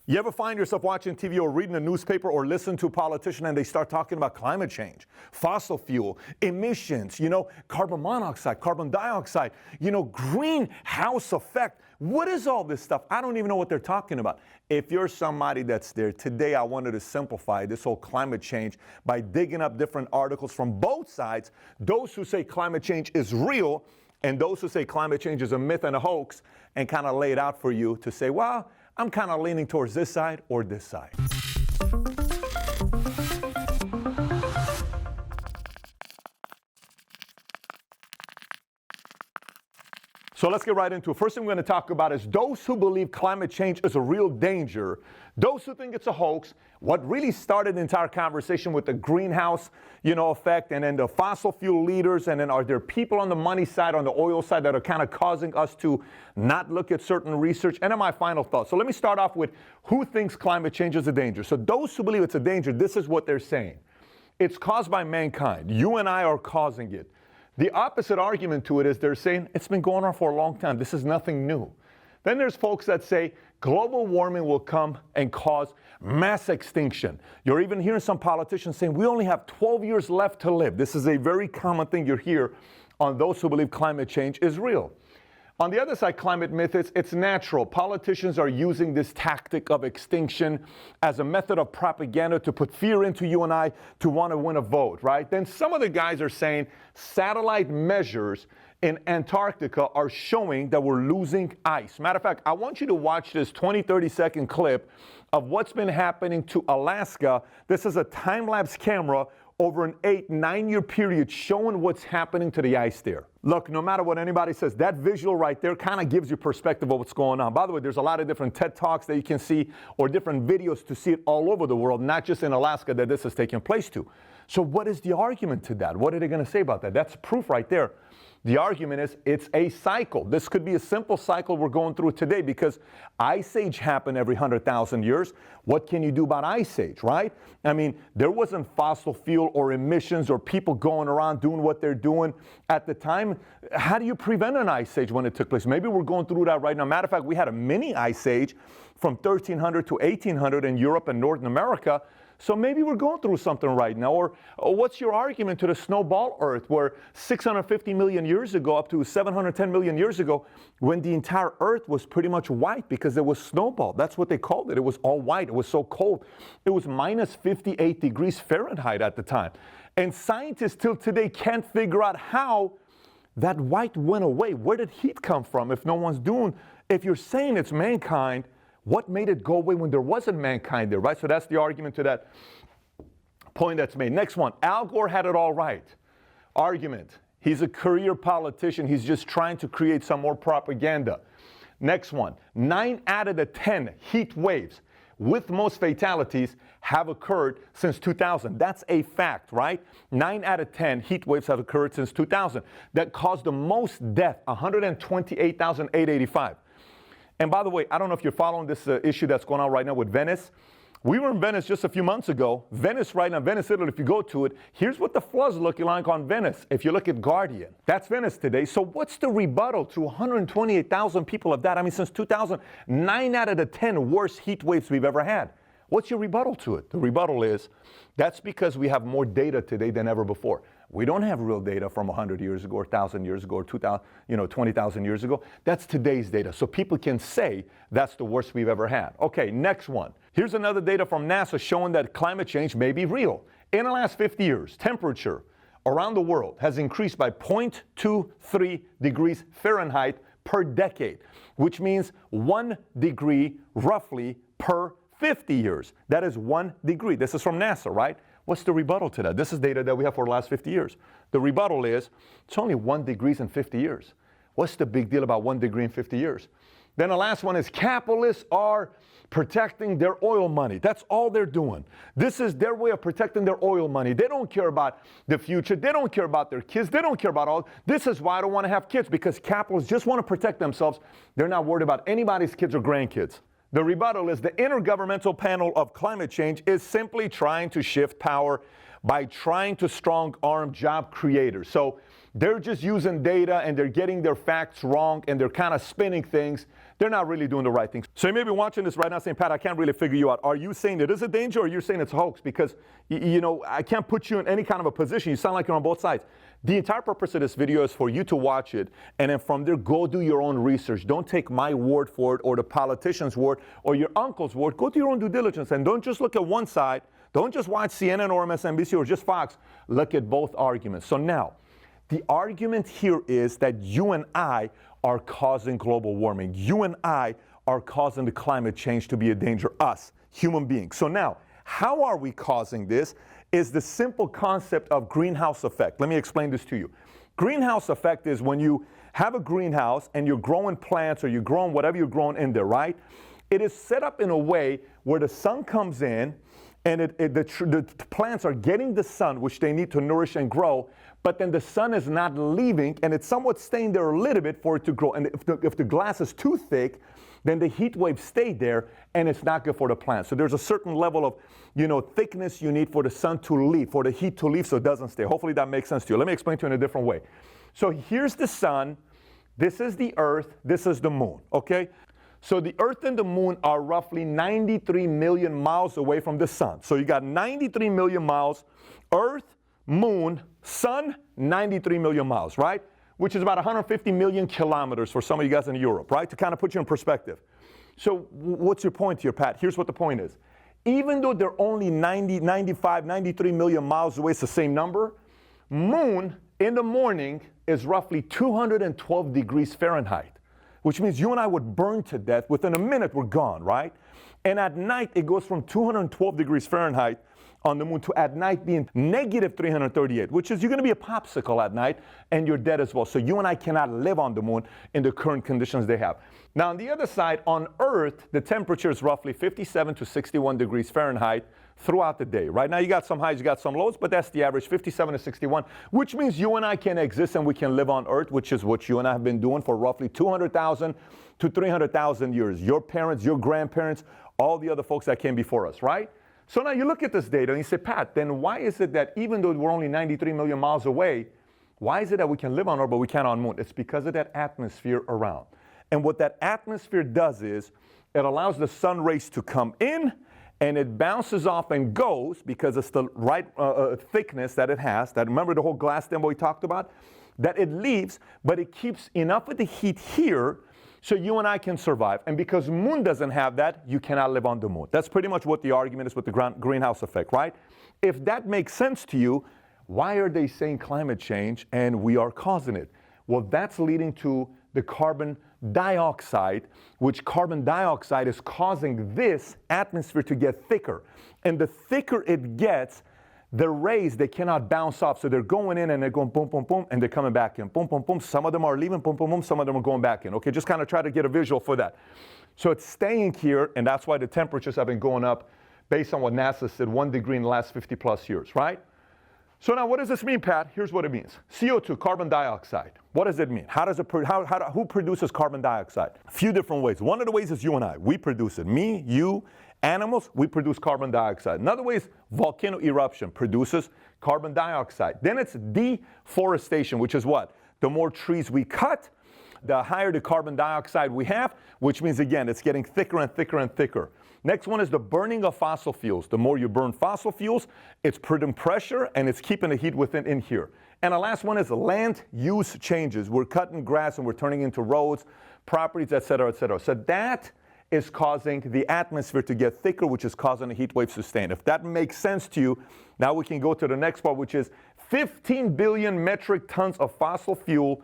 You ever find yourself watching TV or reading a newspaper or listen to a politician and they start talking about climate change, fossil fuel, emissions, carbon monoxide, carbon dioxide, greenhouse effect. What is all this stuff? I don't even know what they're talking about. If you're somebody that's there, today I wanted to simplify this whole climate change by digging up different articles from both sides, those who say climate change is real and those who say climate change is a myth and a hoax, and kind of lay it out for you to say, well, I'm kind of leaning towards this side or this side. So let's get right into it. First thing we're going to talk about is those who believe climate change is a real danger, those who think it's a hoax, what really started the entire conversation with the greenhouse, effect, and then the fossil fuel leaders, and then are there people on the money side, on the oil side, that are kind of causing us to not look at certain research, and then my final thoughts. So let me start off with who thinks climate change is a danger. So those who believe it's a danger, this is what they're saying. It's caused by mankind. You and I are causing it. The opposite argument to it is they're saying it's been going on for a long time. This is nothing new. Then there's folks that say global warming will come and cause mass extinction. You're even hearing some politicians saying we only have 12 years left to live. This is a very common thing you hear on those who believe climate change is real. On the other side, climate myth is it's natural. Politicians are using this tactic of extinction as a method of propaganda to put fear into you and I to want to win a vote, right? Then some of the guys are saying satellite measures in Antarctica are showing that we're losing ice. Matter of fact, I want you to watch this 30-second clip of what's been happening to Alaska. This is a time-lapse camera over an 8-9 year period showing what's happening to the ice there. Look, no matter what anybody says, that visual right there kind of gives you perspective of what's going on. By the way, there's a lot of different TED Talks that you can see or different videos to see it all over the world, not just in Alaska that this is taking place to. So what is the argument to that? What are they going to say about that? That's proof right there. The argument is it's a cycle. This could be a simple cycle we're going through today because ice age happened every 100,000 years. What can you do about ice age, right? I mean, there wasn't fossil fuel or emissions or people going around doing what they're doing at the time. How do you prevent an ice age when it took place? Maybe we're going through that right now. Matter of fact, we had a mini ice age from 1300 to 1800 in Europe and North America. So maybe we're going through something right now. Or what's your argument to the snowball Earth, where 650 million years ago, up to 710 million years ago, when the entire Earth was pretty much white because there was snowball. That's what they called it. It was all white. It was so cold. It was minus 58 degrees Fahrenheit at the time. And scientists till today can't figure out how that white went away. Where did heat come from if no one's doing? If you're saying it's mankind, what made it go away when there wasn't mankind there, right? So that's the argument to that point that's made. Next one, Al Gore had it all right. Argument, he's a career politician. He's just trying to create some more propaganda. Next one, 9 out of the 10 heat waves with most fatalities have occurred since 2000. That's a fact, right? 9 out of 10 heat waves have occurred since 2000. That caused the most death, 128,885. And by the way, I don't know if you're following this issue that's going on right now with Venice. We were in Venice just a few months ago. Venice right now, Venice, Italy, if you go to it, here's what the flood's looking like on Venice. If you look at Guardian, that's Venice today. So what's the rebuttal to 128,000 people have died? I mean, since 2000, 9 out of the 10 worst heat waves we've ever had. What's your rebuttal to it? The rebuttal is that's because we have more data today than ever before. We don't have real data from 100 years ago, or 1,000 years ago, or 20,000 years ago. That's today's data. So people can say that's the worst we've ever had. Okay, next one. Here's another data from NASA showing that climate change may be real. In the last 50 years, temperature around the world has increased by 0.23 degrees Fahrenheit per decade, which means 1 degree roughly per 50 years. That is 1 degree. This is from NASA, right? What's the rebuttal to that? This is data that we have for the last 50 years. The rebuttal is it's only 1 degree in 50 years. What's the big deal about 1 degree in 50 years? Then the last one is capitalists are protecting their oil money. That's all they're doing. This is their way of protecting their oil money. They don't care about the future. They don't care about their kids. They don't care about all. This is why I don't want to have kids, because capitalists just want to protect themselves. They're not worried about anybody's kids or grandkids. The rebuttal is the Intergovernmental Panel of Climate Change is simply trying to shift power by trying to strong-arm job creators. So they're just using data and they're getting their facts wrong and they're kind of spinning things they're not really doing the right thing. So you may be watching this right now saying, Pat, I can't really figure you out. Are you saying it is a danger, or you're saying it's a hoax? Because, I can't put you in any kind of a position. You sound like you're on both sides. The entire purpose of this video is for you to watch it, and then from there, go do your own research. Don't take my word for it, or the politician's word, or your uncle's word. Go do your own due diligence, and don't just look at one side. Don't just watch CNN or MSNBC or just Fox. Look at both arguments. So now, the argument here is that you and I are causing global warming. You and I are causing the climate change to be a danger, us, human beings. So now, how are we causing this? Is the simple concept of greenhouse effect. Let me explain this to you. Greenhouse effect is when you have a greenhouse and you're growing plants or you're growing whatever you're growing in there, right? It is set up in a way where the sun comes in and the plants are getting the sun, which they need to nourish and grow, but then the sun is not leaving, and it's somewhat staying there a little bit for it to grow. And if the glass is too thick, then the heat waves stay there, and it's not good for the plant. So there's a certain level of, thickness you need for the sun to leave, for the heat to leave so it doesn't stay. Hopefully that makes sense to you. Let me explain to you in a different way. So here's the sun, this is the earth, this is the moon, okay? So the earth and the moon are roughly 93 million miles away from the sun. So you got 93 million miles, earth, moon, sun, 93 million miles, right? Which is about 150 million kilometers for some of you guys in Europe, right? To kind of put you in perspective. So what's your point here, Pat? Here's what the point is. Even though they're only 90, 95, 93 million miles away, it's the same number, moon in the morning is roughly 212 degrees Fahrenheit, which means you and I would burn to death. Within a minute, we're gone, right? And at night, it goes from 212 degrees Fahrenheit on the moon to at night being negative 338, which is you're going to be a popsicle at night and you're dead as well. So you and I cannot live on the moon in the current conditions they have. Now, on the other side, on Earth, the temperature is roughly 57 to 61 degrees Fahrenheit throughout the day. Right now, you got some highs, you got some lows, but that's the average, 57 to 61, which means you and I can exist and we can live on Earth, which is what you and I have been doing for roughly 200,000 to 300,000 years. Your parents, your grandparents, all the other folks that came before us, right? So now you look at this data and you say, Pat, then why is it that even though we're only 93 million miles away, why is it that we can live on Earth but we can't on Moon? It's because of that atmosphere around. And what that atmosphere does is it allows the sun rays to come in and it bounces off and goes because it's the right thickness that it has. That, remember the whole glass demo we talked about? That it leaves, but it keeps enough of the heat here so you and I can survive. And because Moon doesn't have that, you cannot live on the Moon. That's pretty much what the argument is with the greenhouse effect, right? If that makes sense to you, why are they saying climate change and we are causing it? Well, that's leading to the carbon dioxide, which carbon dioxide is causing this atmosphere to get thicker. And the thicker it gets, the rays, they cannot bounce off. So they're going in and they're going boom, boom, boom, and they're coming back in. Boom, boom, boom. Some of them are leaving, boom, boom, boom. Some of them are going back in. Okay, just kind of try to get a visual for that. So it's staying here, and that's why the temperatures have been going up based on what NASA said, 1 degree in the last 50 plus years, right? So now what does this mean, Pat? Here's what it means. CO2, carbon dioxide. What does it mean? Who produces carbon dioxide? A few different ways. One of the ways is you and I. We produce it. Me, you, animals, we produce carbon dioxide. Another way is volcano eruption produces carbon dioxide. Then it's deforestation, which is what? The more trees we cut, the higher the carbon dioxide we have, which means, again, it's getting thicker and thicker and thicker. Next one is the burning of fossil fuels. The more you burn fossil fuels, it's putting pressure and it's keeping the heat within in here. And the last one is land use changes. We're cutting grass and we're turning into roads, properties, et cetera, et cetera. So that is causing the atmosphere to get thicker, which is causing the heat waves to sustain. If that makes sense to you, now we can go to the next part, which is 15 billion metric tons of fossil fuel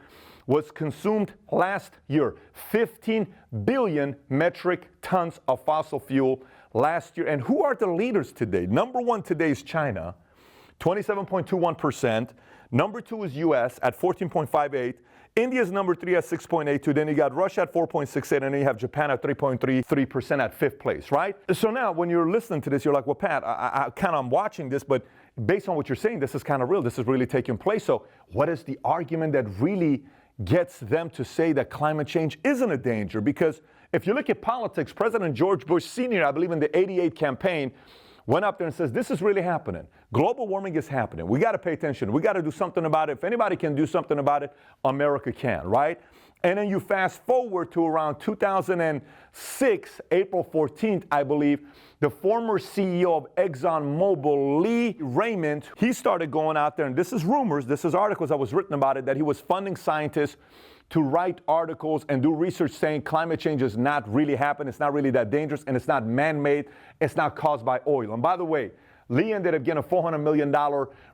was consumed last year. 15 billion metric tons of fossil fuel last year. And who are the leaders today? Number one today is China, 27.21%. Number two is US at 14.58%. India's number three at 6.82%. Then you got Russia at 4.68%. And then you have Japan at 3.33% at fifth place, right? So now when you're listening to this, you're like, well, Pat, I'm watching this, but based on what you're saying, this is kind of real. This is really taking place. So what is the argument that really gets them to say that climate change isn't a danger? Because if you look at politics, President George Bush Sr., I believe in the '88 campaign, went up there and says, this is really happening. Global warming is happening. We got to pay attention. We got to do something about it. If anybody can do something about it, America can, right? And then you fast forward to around 2006, April 14th, I believe, the former CEO of ExxonMobil, Lee Raymond, he started going out there, and this is rumors, this is articles that was written about it, that he was funding scientists to write articles and do research saying climate change is not really happening, it's not really that dangerous, and it's not man-made, it's not caused by oil. And by the way, Lee ended up getting a $400 million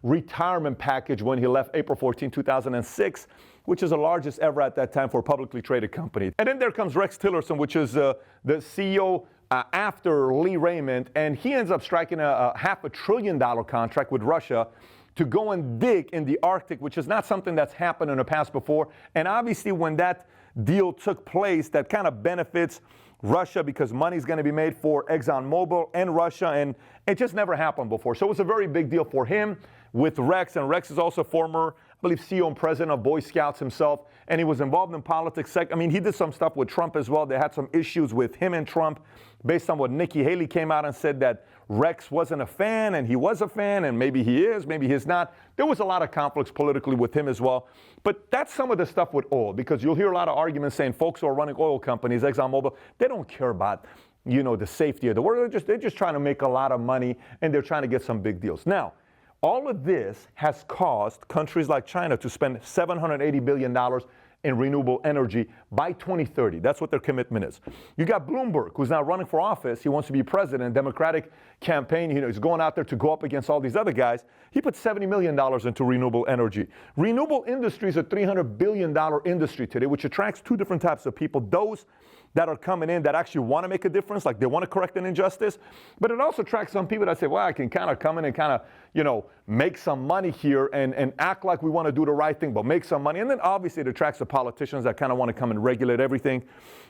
retirement package when he left April 14, 2006, which is the largest ever at that time for a publicly traded company. And then there comes Rex Tillerson, which is the CEO after Lee Raymond, and he ends up striking a $500 billion contract with Russia to go and dig in the Arctic, which is not something that's happened in the past before. And obviously when that deal took place, that kind of benefits Russia because money's going to be made for ExxonMobil and Russia, and it just never happened before. So it was a very big deal for him with Rex, and Rex is also former, I believe, CEO and president of Boy Scouts himself, and he was involved in politics. I mean, he did some stuff with Trump as well. They had some issues with him and Trump based on what Nikki Haley came out and said that Rex wasn't a fan, and he was a fan, and maybe he is, maybe he's not. There was a lot of conflicts politically with him as well. But that's some of the stuff with oil, because you'll hear a lot of arguments saying folks who are running oil companies, ExxonMobil, they don't care about, you know, the safety of the world. They're just trying to make a lot of money, and they're trying to get some big deals. Now, all of this has caused countries like China to spend $780 billion in renewable energy by 2030. That's what their commitment is. You got Bloomberg, who's now running for office. He wants to be president, Democratic campaign. You know, he's going out there to go up against all these other guys. He put $70 million into renewable energy. Renewable industry is a $300 billion industry today, which attracts two different types of people. Those that are coming in that actually want to make a difference, like they want to correct an injustice. But it also attracts some people that say, well, I can kind of come in and kind of, you know, make some money here and act like we want to do the right thing, but make some money. And then obviously it attracts the politicians that kind of want to come and regulate everything.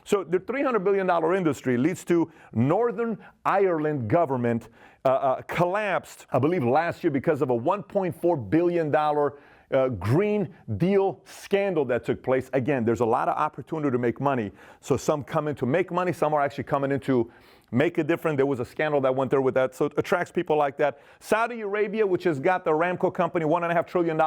So the $300 billion industry leads to Northern Ireland government collapsed, I believe, last year because of a $1.4 billion Green Deal scandal that took place. Again, there's a lot of opportunity to make money. So some come in to make money. Some are actually coming in to make a difference. There was a scandal that went there with that. So it attracts people like that. Saudi Arabia, which has got the Aramco company, $1.5 trillion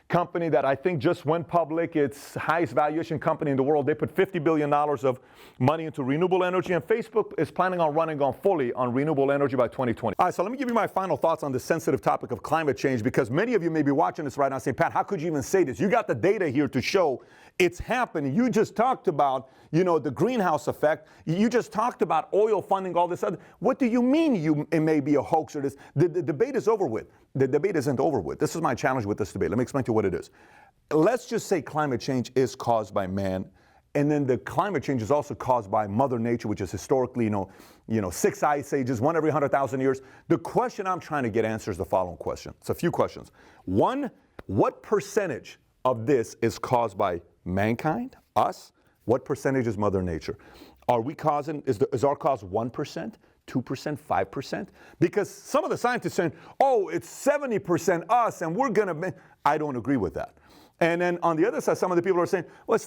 company that I think just went public. It's highest valuation company in the world. They put $50 billion of money into renewable energy, and Facebook is planning on running on fully on renewable energy by 2020. All right, so let me give you my final thoughts on the sensitive topic of climate change, because many of you may be watching this right now saying, Pat, how could you even say this? You got the data here to show it's happening. You just talked about, you know, the greenhouse effect. You just talked about oil funding, all this other. What do you mean it may be a hoax or this? The debate is over with. The debate isn't over with. This is my challenge with this debate. Let me explain to you what it is. Let's just say climate change is caused by man, and then the climate change is also caused by Mother Nature, which is historically, you know, 6 ice ages, one every 100,000 years. The question I'm trying to get answered is the following question. It's a few questions. One, what percentage of this is caused by mankind, us? What percentage is Mother Nature? Are we causing, is our cause 1%? 2%, 5%? Because some of the scientists saying, oh, it's 70% us and we're going to, I don't agree with that. And then on the other side, some of the people are saying, well,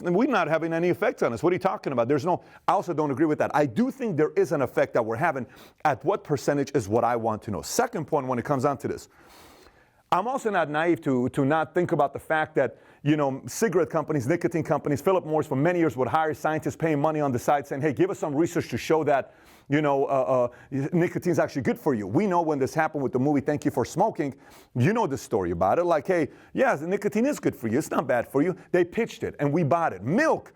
we're not having any effect on us. What are you talking about? I also don't agree with that. I do think there is an effect that we're having. At what percentage is what I want to know. Second point when it comes down to this. I'm also not naive to not think about the fact that, you know, cigarette companies, nicotine companies, Philip Morris for many years would hire scientists paying money on the side saying, hey, give us some research to show that, you know, nicotine is actually good for you. We know when this happened with the movie Thank You for Smoking, you know the story about it. Like, hey, yes, nicotine is good for you. It's not bad for you. They pitched it and we bought it. Milk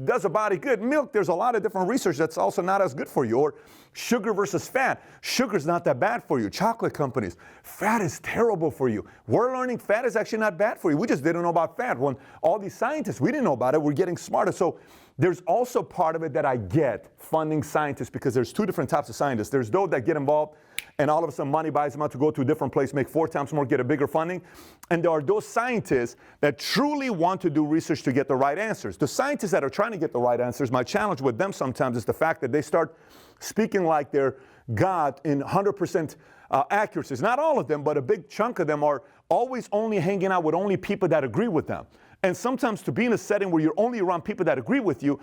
does a body good. Milk, there's a lot of different research that's also not as good for you. Or sugar versus fat. Sugar's not that bad for you. Chocolate companies, fat is terrible for you. We're learning fat is actually not bad for you. We just didn't know about fat. When all these scientists, we didn't know about it. We're getting smarter. So there's also part of it that I get funding scientists, because there's two different types of scientists. There's those that get involved and all of a sudden money buys them out to go to a different place, make 4 times more, get a bigger funding. And there are those scientists that truly want to do research to get the right answers. The scientists that are trying to get the right answers, my challenge with them sometimes is the fact that they start speaking like they're God in 100% accuracies. Not all of them, but a big chunk of them are always only hanging out with only people that agree with them. And sometimes to be in a setting where you're only around people that agree with you,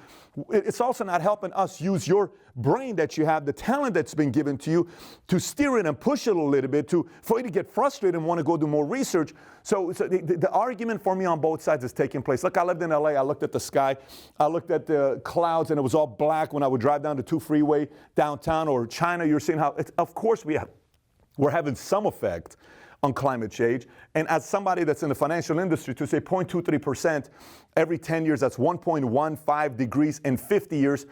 it's also not helping us use your brain that you have, the talent that's been given to you, to steer it and push it a little bit, for you to get frustrated and want to go do more research. So the argument for me on both sides is taking place. Look, I lived in LA, I looked at the sky, I looked at the clouds, and it was all black when I would drive down the 2 freeway downtown. Or China, you're seeing how, of course we're having some effect on climate change. And as somebody that's in the financial industry, to say 0.23% every 10 years, that's 1.15 degrees in 50 years.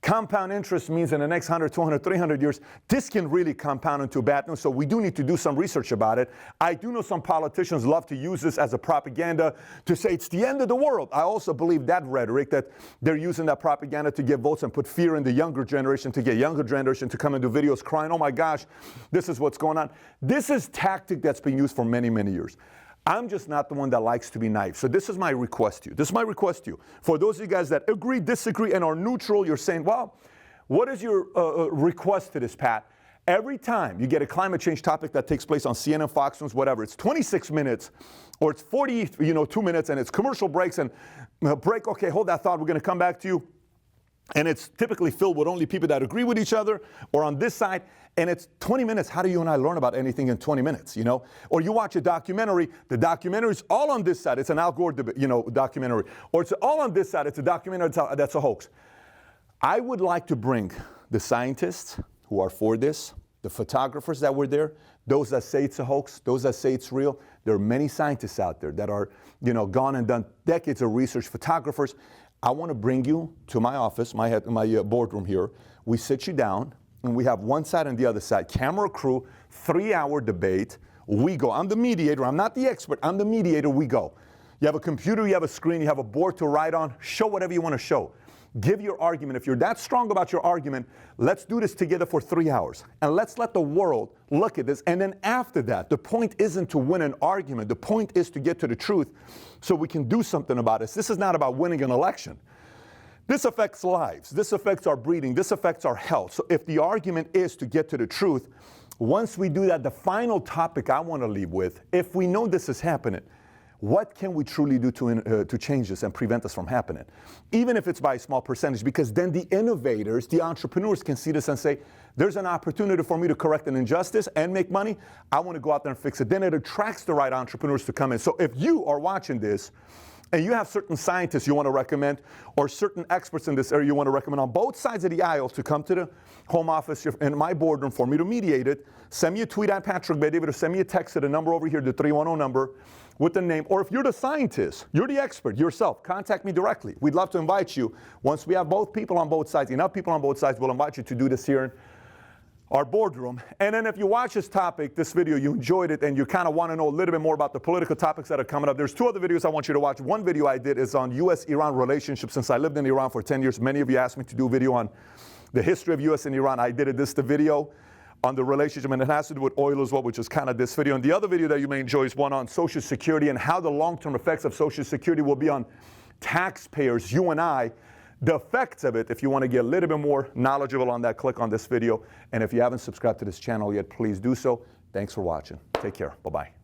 Compound interest means in the next 100, 200, 300 years, this can really compound into bad news. So we do need to do some research about it. I do know some politicians love to use this as a propaganda to say it's the end of the world. I also believe that rhetoric, that they're using that propaganda to get votes and put fear in the younger generation, to get younger generation to come and do videos crying, oh my gosh, this is what's going on. This is tactic that's been used for many, many years. I'm just not the one that likes to be naive. So this is my request to you. This is my request to you. For those of you guys that agree, disagree, and are neutral, you're saying, well, what is your request to this, Pat? Every time you get a climate change topic that takes place on CNN, Fox News, whatever, it's 26 minutes or it's 2 minutes, and it's commercial breaks and break, okay, hold that thought, we're going to come back to you. And it's typically filled with only people that agree with each other or on this side. And it's 20 minutes. How do you and I learn about anything in 20 minutes, you know? Or you watch a documentary. The documentary is all on this side. It's an Al Gore, documentary. Or it's all on this side. It's a documentary that's a hoax. I would like to bring the scientists who are for this, the photographers that were there, those that say it's a hoax, those that say it's real. There are many scientists out there that are, gone and done decades of research, photographers. I want to bring you to my office, my boardroom here. We sit you down, and we have one side and the other side. Camera crew, 3-hour debate. We go. I'm the mediator. I'm not the expert. I'm the mediator. We go. You have a computer, you have a screen, you have a board to write on. Show whatever you want to show. Give your argument. If you're that strong about your argument, let's do this together for 3 hours. And let's let the world look at this. And then after that, the point isn't to win an argument. The point is to get to the truth so we can do something about it. This is not about winning an election. This affects lives. This affects our breeding. This affects our health. So if the argument is to get to the truth, once we do that, the final topic I want to leave with, if we know this is happening, what can we truly do to change this and prevent this from happening? Even if it's by a small percentage, because then the innovators, the entrepreneurs can see this and say, there's an opportunity for me to correct an injustice and make money. I want to go out there and fix it. Then it attracts the right entrepreneurs to come in. So if you are watching this, and you have certain scientists you want to recommend, or certain experts in this area you want to recommend on both sides of the aisle to come to the home office in my boardroom for me to mediate it, send me a tweet at Patrick Bet David, or send me a text at the number over here, the 310 number, with the name. Or if you're the scientist, you're the expert yourself, contact me directly. We'd love to invite you. Once we have both people on both sides, enough people on both sides, we'll invite you to do this here in our boardroom. And then if you watch this topic, this video, you enjoyed it, and you kind of want to know a little bit more about the political topics that are coming up, there's 2 other videos I want you to watch. One video I did is on U.S.-Iran relationships. Since I lived in Iran for 10 years, many of you asked me to do a video on the history of U.S. and Iran. I did it. This is the video on the relationship, and it has to do with oil as well, which is kind of this video. And the other video that you may enjoy is one on Social Security and how the long-term effects of Social Security will be on taxpayers, you and I, the effects of it. If you want to get a little bit more knowledgeable on that, click on this video. And if you haven't subscribed to this channel yet, please do so. Thanks for watching. Take care. Bye-bye.